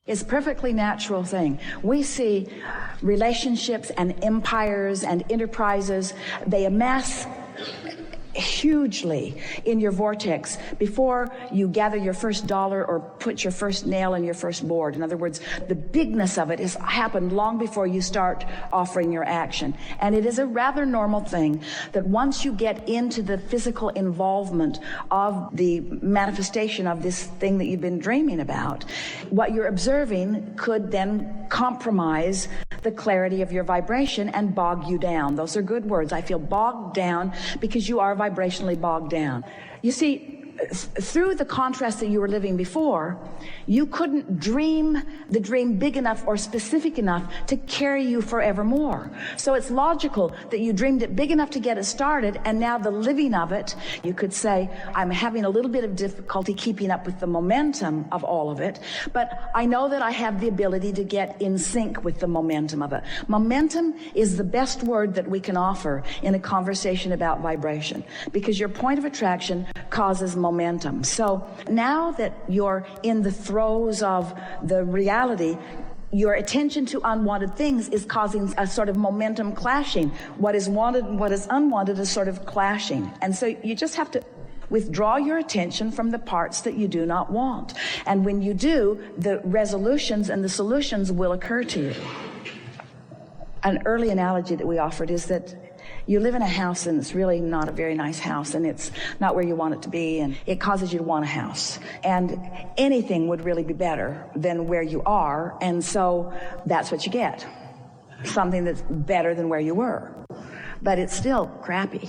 It's a perfectly natural thing. We see relationships and empires and enterprises, they amass hugely in your vortex before you gather your first dollar or put your first nail in your first board. In other words, the bigness of it has happened long before you start offering your action. And it is a rather normal thing that once you get into the physical involvement of the manifestation of this thing that you've been dreaming about, what you're observing could then compromise the clarity of your vibration and bog you down. Those are good words. I feel bogged down because you are vibrationally bogged down. You see, through the contrast that you were living before, you couldn't dream the dream big enough or specific enough to carry you forevermore. So it's logical that you dreamed it big enough to get it started, and now the living of it, you could say, I'm having a little bit of difficulty keeping up with the momentum of all of it, but I know that I have the ability to get in sync with the momentum of it. Momentum is the best word that we can offer in a conversation about vibration, because your point of attraction causes momentum. So now that you're in the throes of the reality, your attention to unwanted things is causing a sort of momentum clashing. What is wanted and what is unwanted is sort of clashing. And so you just have to withdraw your attention from the parts that you do not want. And when you do, the resolutions and the solutions will occur to you. An early analogy that we offered is that you live in a house and it's really not a very nice house, and it's not where you want it to be, and it causes you to want a house. And anything would really be better than where you are, and so that's what you get. Something that's better than where you were. But it's still crappy.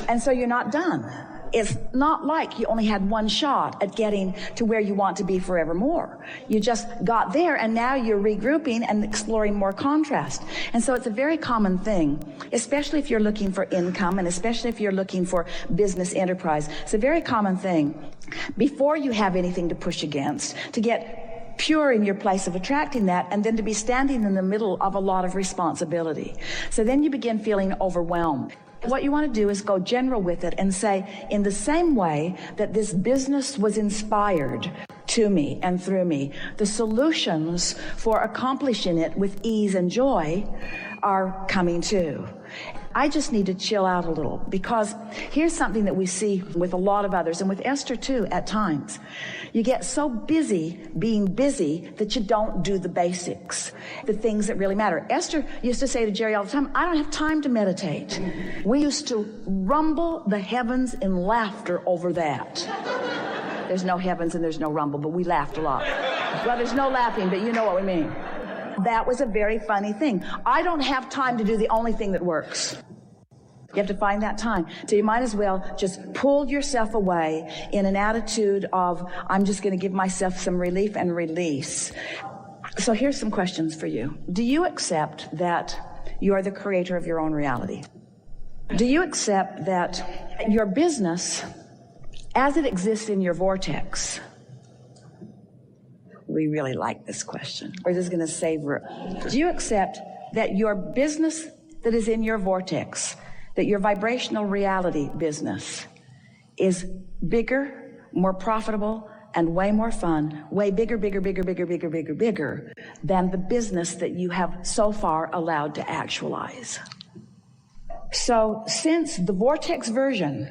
And so you're not done. It's not like you only had one shot at getting to where you want to be forevermore. You just got there, and now you're regrouping and exploring more contrast. And so it's a very common thing, especially if you're looking for income and especially if you're looking for business enterprise. It's a very common thing, before you have anything to push against, to get pure in your place of attracting that, and then to be standing in the middle of a lot of responsibility. So then you begin feeling overwhelmed. What you want to do is go general with it and say, in the same way that this business was inspired to me and through me, the solutions for accomplishing it with ease and joy are coming too. I just need to chill out a little, because here's something that we see with a lot of others, and with Esther too at times. You get so busy being busy that you don't do the basics, the things that really matter. Esther used to say to Jerry all the time, I don't have time to meditate. We used to rumble the heavens in laughter over that. There's no heavens and there's no rumble, but we laughed a lot. Well, there's no laughing, but you know what we mean. That was a very funny thing. I don't have time to do the only thing that works. You have to find that time. So you might as well just pull yourself away in an attitude of, I'm just going to give myself some relief and release. So here's some questions for you. Do you accept that you are the creator of your own reality? Do you accept that your business, as it exists in your vortex, we really like this question. We're just going to savor it. Do you accept that your business that is in your vortex, that your vibrational reality business is bigger, more profitable, and way more fun, way bigger than the business that you have so far allowed to actualize? So since the vortex version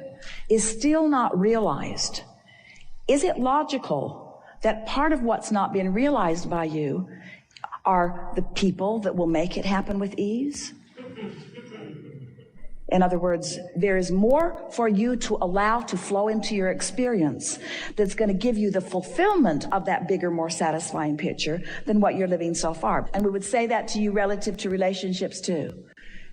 is still not realized, is it logical that part of what's not been realized by you are the people that will make it happen with ease? In other words, there is more for you to allow to flow into your experience that's going to give you the fulfillment of that bigger, more satisfying picture than what you're living so far. And we would say that to you relative to relationships too.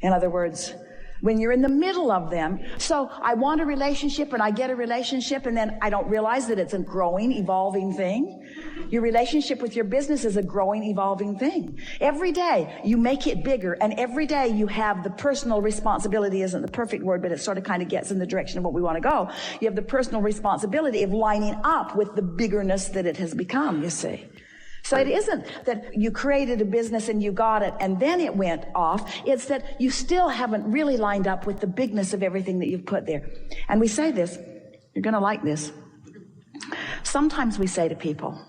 In other words, when you're in the middle of them, so I want a relationship and I get a relationship and then I don't realize that it's a growing, evolving thing. Your relationship with your business is a growing, evolving thing. Every day you make it bigger, and every day you have the personal responsibility, isn't the perfect word, but it sort of kind of gets in the direction of what we want to go. You have the personal responsibility of lining up with the biggerness that it has become, you see. So it isn't that you created a business and you got it and then it went off. It's that you still haven't really lined up with the bigness of everything that you've put there. And we say this, you're going to like this. Sometimes we say to people,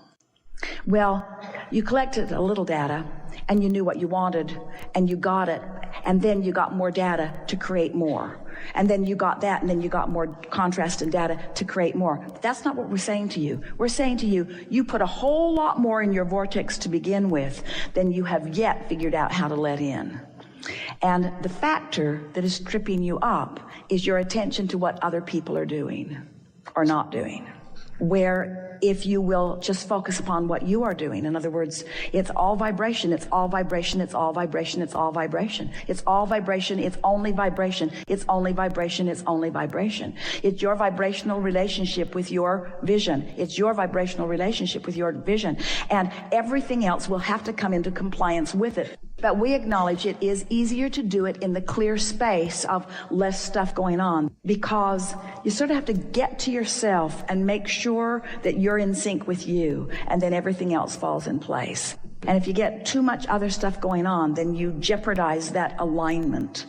Well, you collected a little data and you knew what you wanted and you got it, and then you got more data to create more. And then you got that, and then you got more contrast and data to create more. But that's not what we're saying to you. We're saying to you, you put a whole lot more in your vortex to begin with than you have yet figured out how to let in. And the factor that is tripping you up is your attention to what other people are doing or not doing. Where if you will just focus upon what you are doing, in other words, it's all vibration, it's all vibration, it's all vibration, it's all vibration. It's all vibration, it's only vibration, it's only vibration, it's only vibration. It's your vibrational relationship with your vision. It's your vibrational relationship with your vision. And everything else will have to come into compliance with it. But we acknowledge it is easier to do it in the clear space of less stuff going on, because you sort of have to get to yourself and make sure that you're in sync with you, and then everything else falls in place. And if you get too much other stuff going on, then you jeopardize that alignment.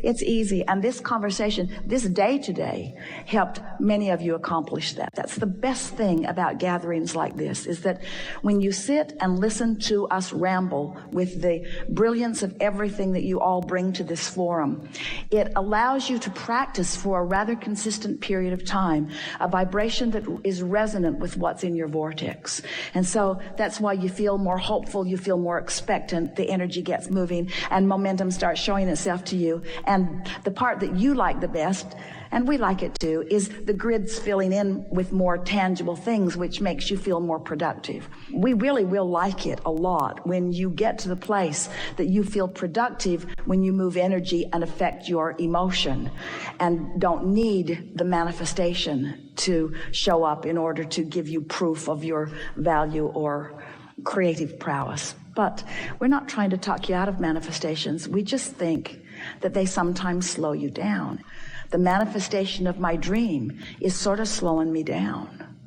It's easy, and this conversation, this day today, helped many of you accomplish that. That's the best thing about gatherings like this, is that when you sit and listen to us ramble with the brilliance of everything that you all bring to this forum, it allows you to practice for a rather consistent period of time a vibration that is resonant with what's in your vortex. And so that's why you feel more hopeful, you feel more expectant, the energy gets moving, and momentum starts showing itself to you. And the part that you like the best, and we like it too, is the grids filling in with more tangible things, which makes you feel more productive. We really will like it a lot when you get to the place that you feel productive when you move energy and affect your emotion and don't need the manifestation to show up in order to give you proof of your value or creative prowess. But we're not trying to talk you out of manifestations. We just think that they sometimes slow you down. The manifestation of my dream is sort of slowing me down.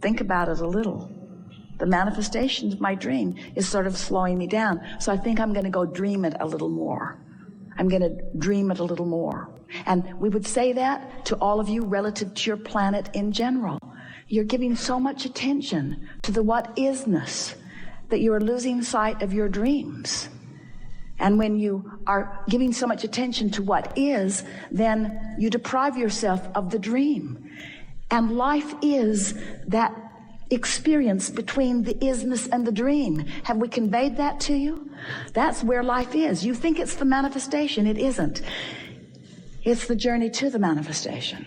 Think about it a little. The manifestation of my dream is sort of slowing me down. So I think I'm going to go dream it a little more. I'm going to dream it a little more. And we would say that to all of you relative to your planet in general. You're giving so much attention to the what isness that you are losing sight of your dreams. And when you are giving so much attention to what is, then you deprive yourself of the dream. And life is that experience between the isness and the dream. Have we conveyed that to you? That's where life is. You think it's the manifestation. It isn't. It's the journey to the manifestation.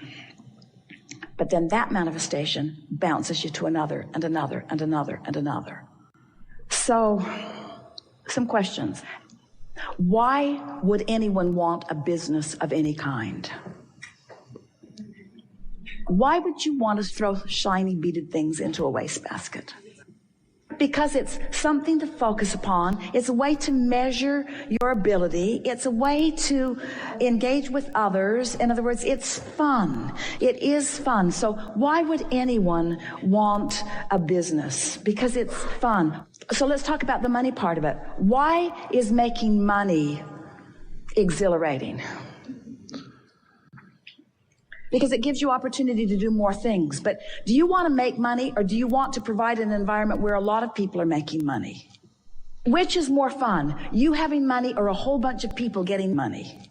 But then that manifestation bounces you to another and another and another and another. So, some questions. Why would anyone want a business of any kind? Why would you want to throw shiny beaded things into a wastebasket? Because it's something to focus upon. It's a way to measure your ability. It's a way to engage with others. In other words, it's fun. It is fun. So why would anyone want a business? Because it's fun. So let's talk about the money part of it. Why is making money exhilarating? Because it gives you opportunity to do more things. But do you want to make money, or do you want to provide an environment where a lot of people are making money? Which is more fun, you having money or a whole bunch of people getting money?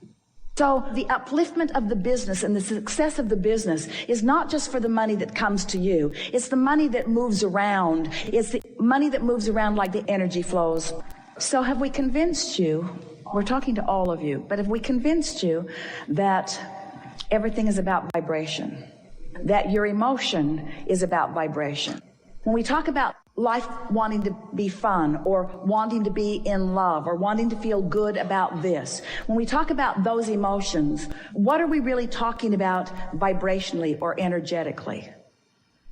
So the upliftment of the business and the success of the business is not just for the money that comes to you. It's the money that moves around. It's the money that moves around like the energy flows. So have we convinced you, we're talking to all of you, but have we convinced you that everything is about vibration, that your emotion is about vibration? When we talk about life wanting to be fun, or wanting to be in love, or wanting to feel good about this, when we talk about those emotions, what are we really talking about vibrationally or energetically?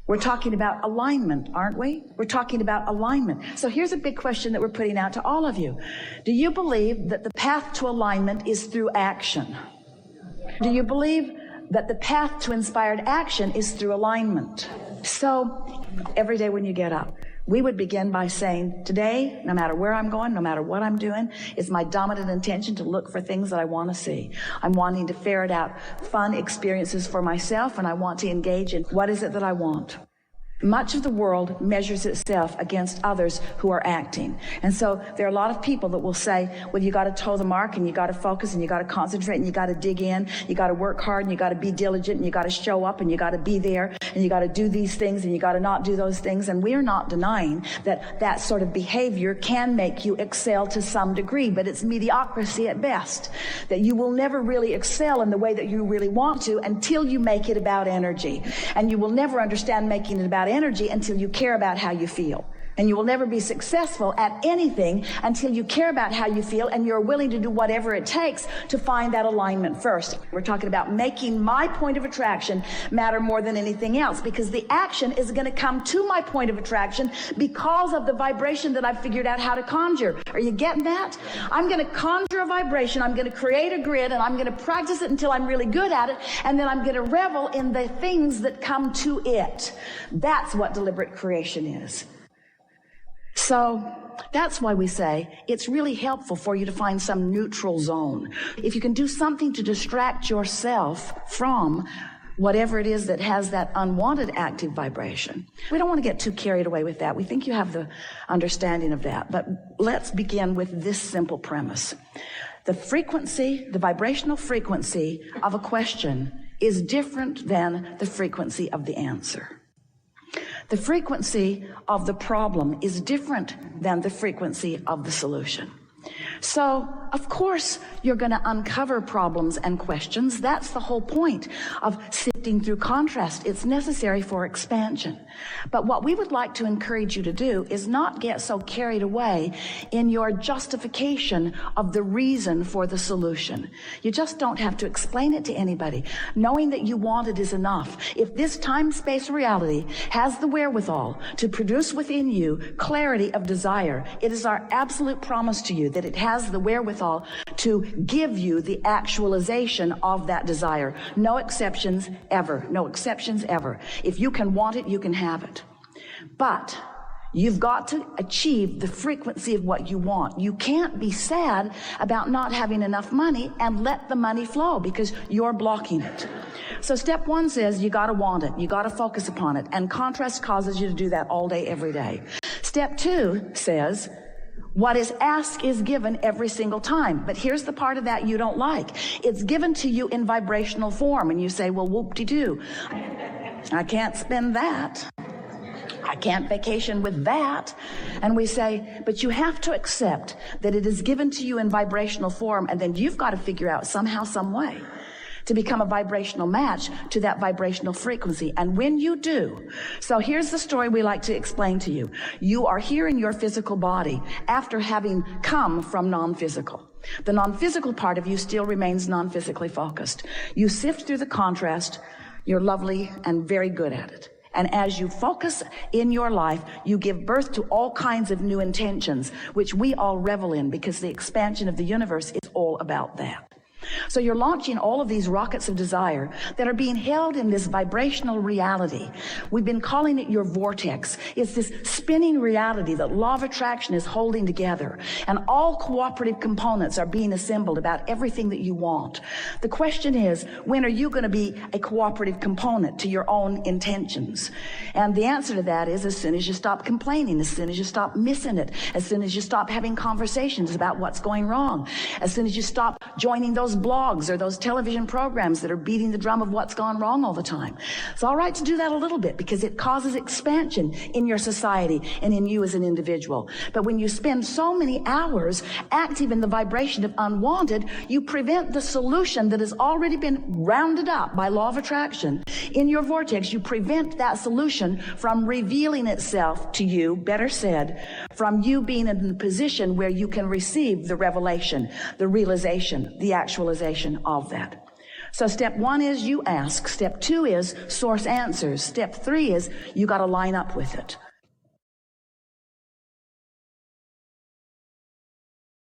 We're talking about alignment, aren't we? We're talking about alignment. So here's a big question that we're putting out to all of you. Do you believe that the path to alignment is through action? Do you believe that the path to inspired action is through alignment? So every day when you get up, we would begin by saying, today, no matter where I'm going, no matter what I'm doing, it's my dominant intention to look for things that I want to see. I'm wanting to ferret out fun experiences for myself, and I want to engage in what is it that I want. Much of the world measures itself against others who are acting. And so there are a lot of people that will say, well, you got to toe the mark, and you got to focus, and you got to concentrate, and you got to dig in, you got to work hard, and you got to be diligent, and you got to show up, and you got to be there, and you got to do these things, and you got to not do those things. And we're not denying that that sort of behavior can make you excel to some degree, but it's mediocrity at best. That you will never really excel in the way that you really want to until you make it about energy. And you will never understand making it about energy until you care about how you feel. And you will never be successful at anything until you care about how you feel and you're willing to do whatever it takes to find that alignment first. We're talking about making my point of attraction matter more than anything else, because the action is going to come to my point of attraction because of the vibration that I've figured out how to conjure. Are you getting that? I'm going to conjure a vibration, I'm going to create a grid, and I'm going to practice it until I'm really good at it, and then I'm going to revel in the things that come to it. That's what deliberate creation is. So that's why we say it's really helpful for you to find some neutral zone. If you can do something to distract yourself from whatever it is that has that unwanted active vibration. We don't want to get too carried away with that. We think you have the understanding of that. But let's begin with this simple premise. The frequency, the vibrational frequency of a question is different than the frequency of the answer. The frequency of the problem is different than the frequency of the solution. So, of course, you're going to uncover problems and questions. That's the whole point of sifting through contrast. It's necessary for expansion. But what we would like to encourage you to do is not get so carried away in your justification of the reason for the solution. You just don't have to explain it to anybody. Knowing that you want it is enough. If this time-space reality has the wherewithal to produce within you clarity of desire, it is our absolute promise to you that it has the wherewithal to give you the actualization of that desire. No exceptions ever. No exceptions ever. If you can want it, you can have it. But you've got to achieve the frequency of what you want. You can't be sad about not having enough money and let the money flow because you're blocking it. So step one says you got to want it. You got to focus upon it. And contrast causes you to do that all day, every day. Step two says what is asked is given every single time. But here's the part of that you don't like. It's given to you in vibrational form. And you say, well, whoop-de-doo. I can't spend that. I can't vacation with that. And we say, but you have to accept that it is given to you in vibrational form, and then you've got to figure out somehow, some way to become a vibrational match to that vibrational frequency. And when you do, so here's the story we like to explain to you. You are here in your physical body after having come from non-physical. The non-physical part of you still remains non-physically focused. You sift through the contrast. You're lovely and very good at it. And as you focus in your life, you give birth to all kinds of new intentions, which we all revel in because the expansion of the universe is all about that. So you're launching all of these rockets of desire that are being held in this vibrational reality. We've been calling it your vortex. It's this spinning reality that law of attraction is holding together. And all cooperative components are being assembled about everything that you want. The question is, when are you going to be a cooperative component to your own intentions? And the answer to that is as soon as you stop complaining, as soon as you stop missing it, as soon as you stop having conversations about what's going wrong, as soon as you stop joining those blogs or those television programs that are beating the drum of what's gone wrong all the time. It's all right to do that a little bit because it causes expansion in your society and in you as an individual. But when you spend so many hours active in the vibration of unwanted, you prevent the solution that has already been rounded up by law of attraction in your vortex. You prevent that solution from revealing itself to you, better said, from you being in the position where you can receive the revelation, the realization, the actualization of that. So step one is you ask. Step two is source answers. Step three is you got to line up with it.